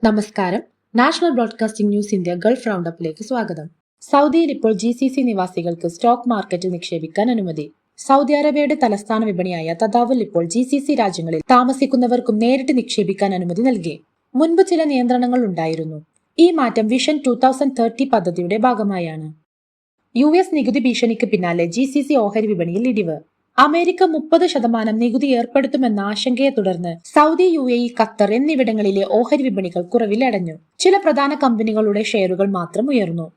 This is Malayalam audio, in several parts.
നമസ്കാരം. National broadcasting news India gulf റൗണ്ടപ്പിലേക്ക് സ്വാഗതം. സൗദിയിൽ ഇപ്പോൾ GCC നിവാസികൾക്ക് സ്റ്റോക്ക് മാർക്കറ്റിൽ നിക്ഷേപിക്കാൻ അനുമതി. സൗദി അറേബ്യയുടെ തലസ്ഥാന വിപണിയായ തദാവുൽ ഇപ്പോൾ GCC രാജ്യങ്ങളിൽ താമസിക്കുന്നവർക്കും നേരിട്ട് നിക്ഷേപിക്കാൻ അനുമതി നൽകി. മുൻപ് ചില നിയന്ത്രണങ്ങൾ ഉണ്ടായിരുന്നു. ഈ മാറ്റം വിഷൻ 2030 പദ്ധതിയുടെ ഭാഗമായാണ്. US നികുതി ഭീഷണിക്ക് പിന്നാലെ GCC ഓഹരി വിപണിയിൽ ഇടിവ്. അമേരിക്ക 30% നികുതി ഏർപ്പെടുത്തുമെന്ന ആശങ്കയെ തുടർന്ന് സൗദി, UAE, ഖത്തർ എന്നിവിടങ്ങളിലെ ഓഹരി വിപണികൾ കുറവിലടഞ്ഞു. ചില പ്രധാന കമ്പനികളുടെ ഷെയറുകൾ മാത്രം ഉയർന്നു.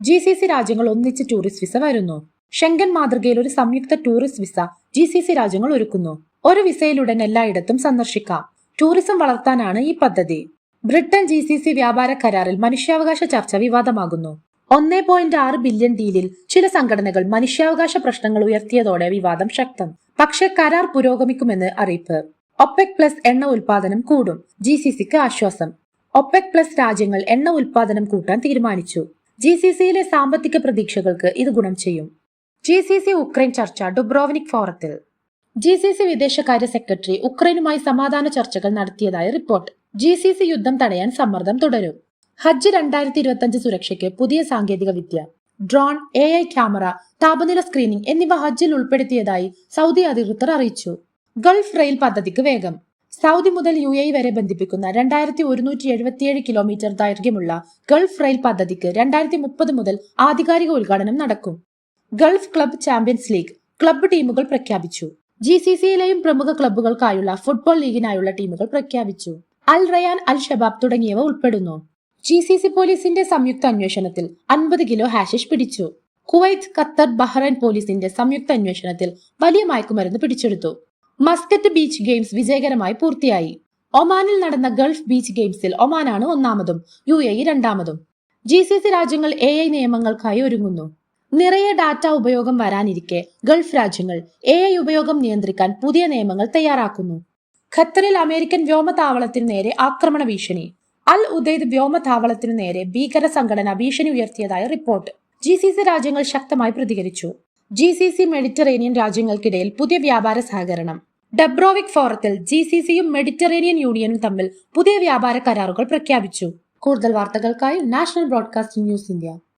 GCC രാജ്യങ്ങൾ ഒന്നിച്ച് ടൂറിസ്റ്റ് വിസ വരുന്നു. ഷെങ്കൻ മാതൃകയിൽ ഒരു സംയുക്ത ടൂറിസ്റ്റ് വിസ GCC രാജ്യങ്ങൾ ഒരുക്കുന്നു. ഒരു വിസയിലുടൻ എല്ലായിടത്തും സന്ദർശിക്കാം. ടൂറിസം വളർത്താനാണ് ഈ പദ്ധതി. ബ്രിട്ടൻ GCC വ്യാപാര കരാറിൽ മനുഷ്യാവകാശ ചർച്ച വിവാദമാകുന്നു. 1.6 ബില്യൺ ഡീലിൽ ചില സംഘടനകൾ മനുഷ്യാവകാശ പ്രശ്നങ്ങൾ ഉയർത്തിയതോടെ വിവാദം ശക്തം. പക്ഷേ കരാർ പുരോഗമിക്കുമെന്ന് അറിയിപ്പ്. OPEC+ എണ്ണ ഉൽപാദനം കൂടും. GCCക്ക് ആശ്വാസം. OPEC+ രാജ്യങ്ങൾ എണ്ണ ഉൽപാദനം കൂട്ടാൻ തീരുമാനിച്ചു. GCCയിലെ സാമ്പത്തിക പ്രതീക്ഷകൾക്ക് ഇത് ഗുണം ചെയ്യും. GCC ഉക്രൈൻ ചർച്ച ഡുബ്രോവ്നിക് ഫോറത്തിൽ. GCC വിദേശകാര്യ സെക്രട്ടറി ഉക്രൈനുമായി സമാധാന ചർച്ചകൾ നടത്തിയതായി റിപ്പോർട്ട്. GCC യുദ്ധം തടയാൻ സമ്മർദ്ദം തുടരും. ഹജ്ജ് 2025 സുരക്ഷയ്ക്ക് പുതിയ സാങ്കേതിക വിദ്യ. ഡ്രോൺ, AI ക്യാമറ, താപനില സ്ക്രീനിംഗ് എന്നിവ ഹജ്ജിൽ ഉൾപ്പെടുത്തിയതായി സൗദി അധികൃതർ അറിയിച്ചു. ഗൾഫ് റെയിൽ പദ്ധതിക്ക് വേഗം. സൗദി മുതൽ UAE വരെ ബന്ധിപ്പിക്കുന്ന 2177 കിലോമീറ്റർ ദൈർഘ്യമുള്ള ഗൾഫ് റെയിൽ പദ്ധതിക്ക് 2030 മുതൽ ആധികാരിക ഉദ്ഘാടനം നടക്കും. Gulf club champions league club ടീമുകൾ പ്രഖ്യാപിച്ചു. GCCയിലെയും പ്രമുഖ ക്ലബ്ബുകൾക്കായുള്ള ഫുട്ബോൾ ലീഗിനായുള്ള ടീമുകൾ പ്രഖ്യാപിച്ചു. അൽ റയാൻ, അൽ ഷബാബ് തുടങ്ങിയവ ഉൾപ്പെടുന്നു. GCC പോലീസിന്റെ സംയുക്ത അന്വേഷണത്തിൽ 50 കിലോ ഹാഷിഷ് പിടിച്ചു. കുവൈത്ത്, ഖത്തർ, ബഹ്റൈൻ പോലീസിന്റെ സംയുക്ത അന്വേഷണത്തിൽ വലിയ മയക്കുമരുന്ന് പിടിച്ചെടുത്തു. മസ്കറ്റ് ബീച്ച് ഗെയിംസ് വിജയകരമായി പൂർത്തിയായി. ഒമാനിൽ നടന്ന ഗൾഫ് ബീച്ച് ഗെയിംസിൽ ഒമാനാണ് ഒന്നാമതും UAE രണ്ടാമതും. GCC രാജ്യങ്ങൾ AI നിയമങ്ങൾക്കായി ഒരുങ്ങുന്നു. നിറയെ ഡാറ്റ ഉപയോഗം വരാനിരിക്കെ ഗൾഫ് രാജ്യങ്ങൾ AI ഉപയോഗം നിയന്ത്രിക്കാൻ പുതിയ നിയമങ്ങൾ തയ്യാറാക്കുന്നു. ഖത്തറിൽ അമേരിക്കൻ വ്യോമതാവളത്തിനു നേരെ ആക്രമണ ഭീഷണി. അൽ ഉദൈദ് വ്യോമതാവളത്തിനു നേരെ ഭീകര സംഘടന ഭീഷണി ഉയർത്തിയതായി റിപ്പോർട്ട്. GCC രാജ്യങ്ങൾ ശക്തമായി പ്രതികരിച്ചു. GCC മെഡിറ്ററേനിയൻ രാജ്യങ്ങൾക്കിടയിൽ പുതിയ വ്യാപാര സഹകരണം. ഡബ്രോവിക് ഫോറത്തിൽ GCCയും മെഡിറ്ററേനിയൻ യൂണിയനും തമ്മിൽ പുതിയ വ്യാപാര കരാറുകൾ പ്രഖ്യാപിച്ചു. കൂടുതൽ വാർത്തകൾക്കായി നാഷണൽ ബ്രോഡ്കാസ്റ്റിംഗ് ന്യൂസ് ഇന്ത്യ.